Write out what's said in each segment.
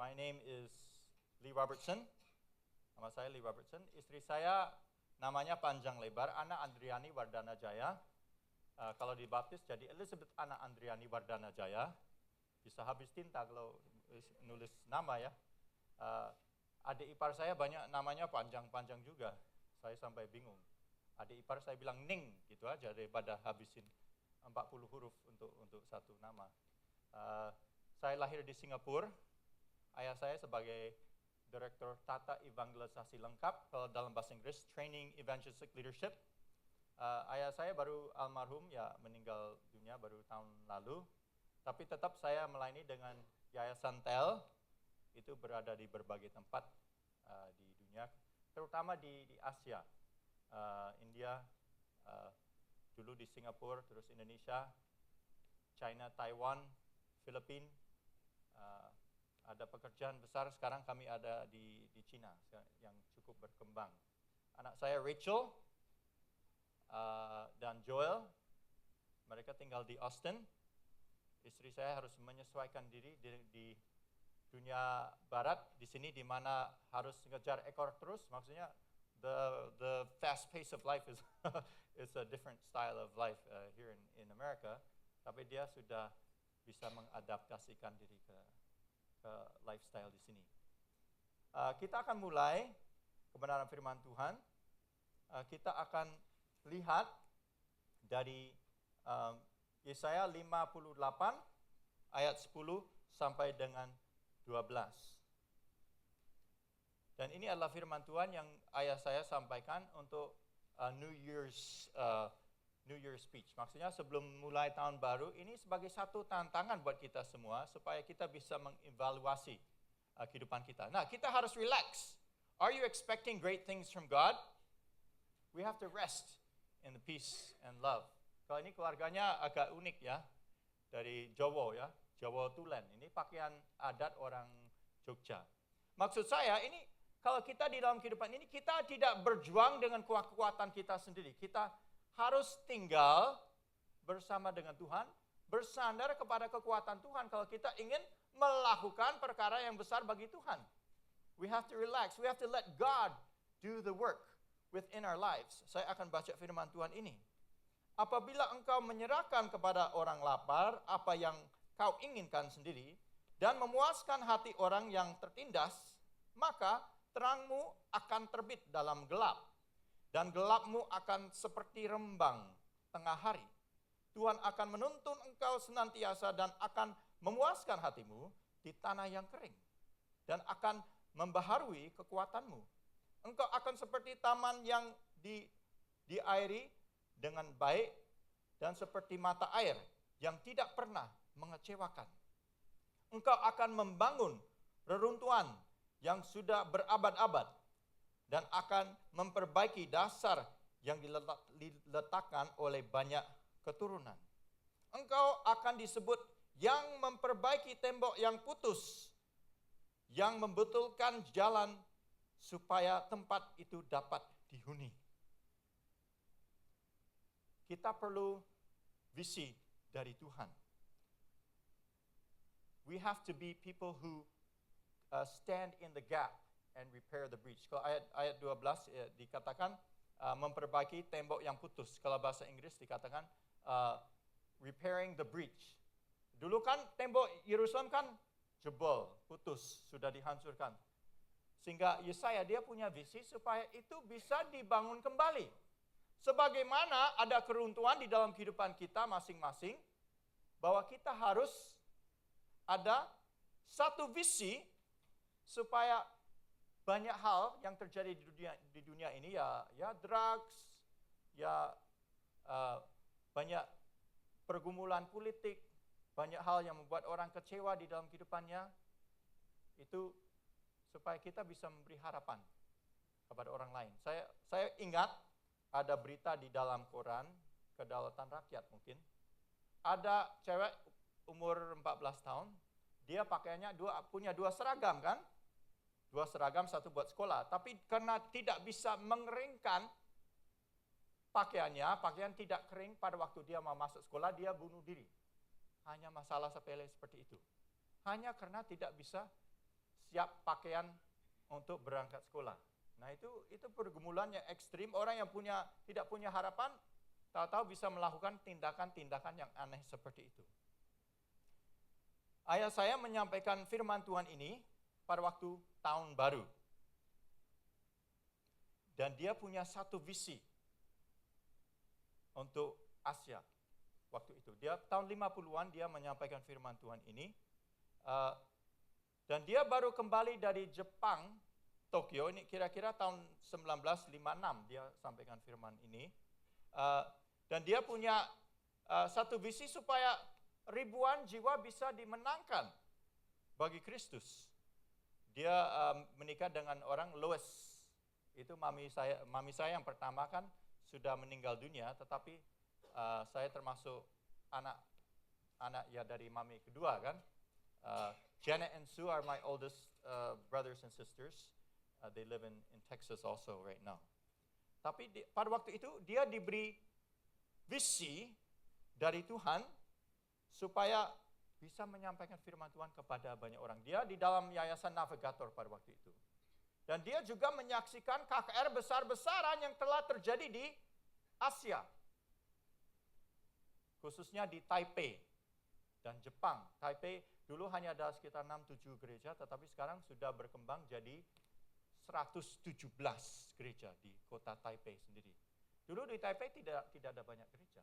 My name is Lee Robertson. Nama saya Lee Robertson. Istri saya namanya panjang lebar, Ana Andriani Wardana Jaya. Kalau dibaptis jadi Elizabeth Ana Andriani Wardana Jaya. Bisa habis tinta kalau nulis nama ya. Adik ipar saya banyak namanya panjang-panjang juga. Saya sampai bingung. Adik ipar saya bilang Ning gitu aja daripada habisin 40 huruf untuk satu nama. Saya lahir di Singapura. Ayah saya sebagai Direktur Tata Evangelisasi Lengkap, kalau dalam bahasa Inggris, Training Evangelistic Leadership. Ayah saya baru almarhum, ya meninggal dunia baru tahun lalu. Tapi tetap saya melayani dengan Yayasan TEL, itu berada di berbagai tempat di dunia, terutama di Asia, India, dulu di Singapura, terus Indonesia, China, Taiwan, Filipina. Ada pekerjaan besar, sekarang kami ada di China yang cukup berkembang. Anak saya Rachel dan Joel, mereka tinggal di Austin. Istri saya harus menyesuaikan diri di dunia barat, di sini di mana harus ngejar ekor terus, maksudnya the fast pace of life is a different style of life here in America, tapi dia sudah bisa mengadaptasikan diri ke lifestyle di sini. Kita akan mulai kebenaran firman Tuhan. Kita akan lihat dari Yesaya 58 ayat 10 sampai dengan 12. Dan ini adalah firman Tuhan yang ayah saya sampaikan untuk New Year's speech. Maksudnya sebelum mulai tahun baru, ini sebagai satu tantangan buat kita semua supaya kita bisa mengevaluasi kehidupan kita. Nah, kita harus relax. Are you expecting great things from God? We have to rest in the peace and love. Kalau ini keluarganya agak unik ya, dari Jawa ya, Jawa Tulen. Ini pakaian adat orang Jogja. Maksud saya ini, kalau kita di dalam kehidupan ini, kita tidak berjuang dengan kekuatan kita sendiri. Kita harus tinggal bersama dengan Tuhan, bersandar kepada kekuatan Tuhan kalau kita ingin melakukan perkara yang besar bagi Tuhan. We have to relax, we have to let God do the work within our lives. Saya akan baca firman Tuhan ini. Apabila engkau menyerahkan kepada orang lapar apa yang kau inginkan sendiri, dan memuaskan hati orang yang tertindas, maka terangmu akan terbit dalam gelap. Dan gelapmu akan seperti rembang tengah hari. Tuhan akan menuntun engkau senantiasa dan akan memuaskan hatimu di tanah yang kering. Dan akan membaharui kekuatanmu. Engkau akan seperti taman yang diairi dengan baik dan seperti mata air yang tidak pernah mengecewakan. Engkau akan membangun reruntuhan yang sudah berabad-abad dan akan memperbaiki dasar yang diletakkan oleh banyak keturunan. Engkau akan disebut yang memperbaiki tembok yang putus, yang membetulkan jalan supaya tempat itu dapat dihuni. Kita perlu visi dari Tuhan. We have to be people who stand in the gap and repair the breach. Kalau ayat 12 dikatakan memperbaiki tembok yang putus. Kalau bahasa Inggris dikatakan repairing the breach. Dulu kan tembok Yerusalem kan jebol, putus, sudah dihancurkan. Sehingga Yesaya dia punya visi supaya itu bisa dibangun kembali. Sebagaimana ada keruntuhan di dalam kehidupan kita masing-masing, bahwa kita harus ada satu visi supaya banyak hal yang terjadi di dunia ini ya drugs, ya banyak pergumulan politik, banyak hal yang membuat orang kecewa di dalam kehidupannya, itu supaya kita bisa memberi harapan kepada orang lain. Saya ingat ada berita di dalam koran, Kedaulatan Rakyat mungkin, ada cewek umur 14 tahun, dia pakaiannya punya dua seragam kan, dua seragam, satu buat sekolah. Tapi karena tidak bisa mengeringkan pakaiannya, pakaian tidak kering pada waktu dia mau masuk sekolah, dia bunuh diri. Hanya masalah sepele seperti itu. Hanya karena tidak bisa siap pakaian untuk berangkat sekolah. Nah itu pergumulan yang ekstrim. Orang yang tidak punya harapan, tahu-tahu bisa melakukan tindakan-tindakan yang aneh seperti itu. Ayah saya menyampaikan firman Tuhan ini pada waktu tahun baru. Dan dia punya satu visi untuk Asia waktu itu. Dia tahun 50-an dia menyampaikan firman Tuhan ini. Dan dia baru kembali dari Jepang, Tokyo, ini kira-kira tahun 1956 dia sampaikan firman ini. Dan dia punya satu visi supaya ribuan jiwa bisa dimenangkan bagi Kristus. Dia menikah dengan orang Lois. Itu mami saya yang pertama kan sudah meninggal dunia, tetapi saya termasuk anak ya dari mami kedua kan. Janet and Sue are my oldest brothers and sisters. They live in Texas also right now. Tapi pada waktu itu dia diberi visi dari Tuhan supaya bisa menyampaikan firman Tuhan kepada banyak orang. Dia di dalam yayasan navigator pada waktu itu. Dan dia juga menyaksikan KKR besar-besaran yang telah terjadi di Asia. Khususnya di Taipei dan Jepang. Taipei dulu hanya ada sekitar 6-7 gereja, tetapi sekarang sudah berkembang jadi 117 gereja di kota Taipei sendiri. Dulu di Taipei tidak ada banyak gereja.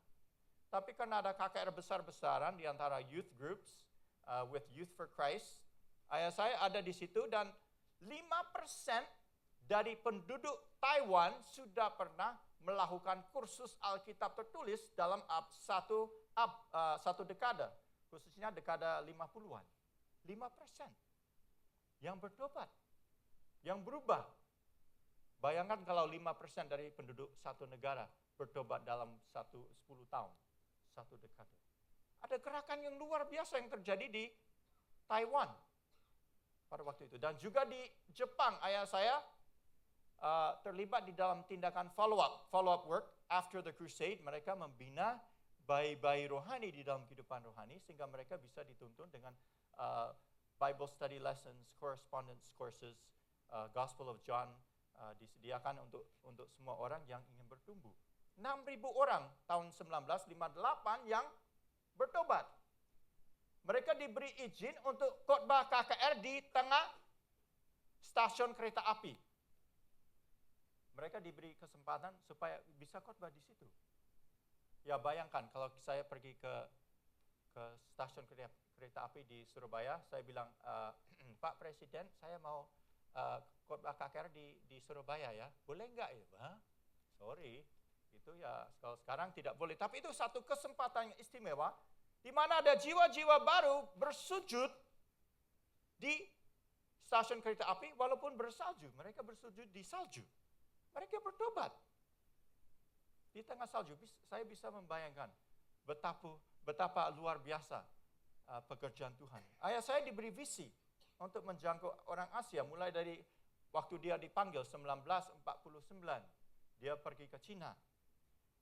Tapi karena ada KKR besar-besaran di antara youth groups, with Youth for Christ, ayah saya ada di situ dan 5% dari penduduk Taiwan sudah pernah melakukan kursus Alkitab tertulis dalam satu dekade, khususnya dekade 50-an. 5% yang bertobat, yang berubah. Bayangkan kalau 5% dari penduduk satu negara bertobat dalam 10 tahun, satu dekade. Ada gerakan yang luar biasa yang terjadi di Taiwan pada waktu itu. Dan juga di Jepang, ayah saya terlibat di dalam tindakan follow-up work after the crusade. Mereka membina bayi-bayi rohani di dalam kehidupan rohani sehingga mereka bisa dituntun dengan Bible study lessons, correspondence courses, Gospel of John disediakan untuk semua orang yang ingin bertumbuh. 6.000 orang tahun 1958 yang bertobat. Mereka diberi izin untuk khotbah KKR di tengah stasiun kereta api. Mereka diberi kesempatan supaya bisa khotbah di situ. Ya bayangkan kalau saya pergi ke stasiun kereta api di Surabaya, saya bilang, Pak Presiden, saya mau khotbah KKR di Surabaya ya. Boleh enggak ya? Sorry, itu ya kalau sekarang tidak boleh. Tapi itu satu kesempatan yang istimewa, di mana ada jiwa-jiwa baru bersujud di stasiun kereta api walaupun bersalju. Mereka bersujud di salju. Mereka bertobat di tengah salju. Saya bisa membayangkan betapa luar biasa pekerjaan Tuhan. Ayah saya diberi visi untuk menjangkau orang Asia mulai dari waktu dia dipanggil 1949. Dia pergi ke Cina.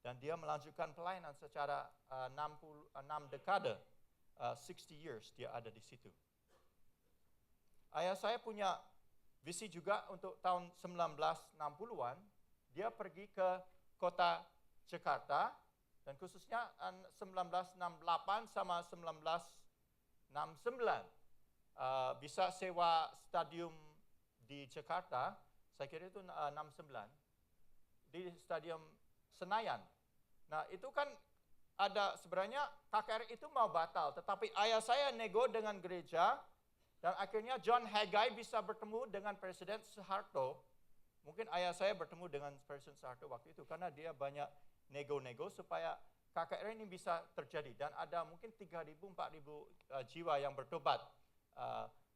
Dan dia melanjutkan pelayanan secara 6 dekade, 60 years dia ada di situ. Ayah saya punya visi juga untuk tahun 1960-an, dia pergi ke kota Jakarta, dan khususnya 1968 sama 1969. Bisa sewa stadium di Jakarta, saya kira itu 69, di stadium Senayan. Nah itu kan ada sebenarnya KKR itu mau batal, tetapi ayah saya nego dengan gereja dan akhirnya John Haggai bisa bertemu dengan Presiden Soeharto. Mungkin ayah saya bertemu dengan Presiden Soeharto waktu itu karena dia banyak nego-nego supaya KKR ini bisa terjadi dan ada mungkin 3.000, 4.000 jiwa yang bertobat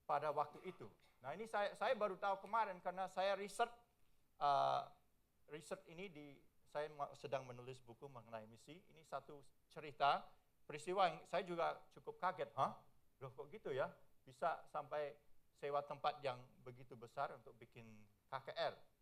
pada waktu itu. Nah ini saya baru tahu kemarin karena saya riset ini saya sedang menulis buku mengenai misi. Ini satu cerita, peristiwa yang saya juga cukup kaget. Loh kok gitu ya? Bisa sampai sewa tempat yang begitu besar untuk bikin KKR.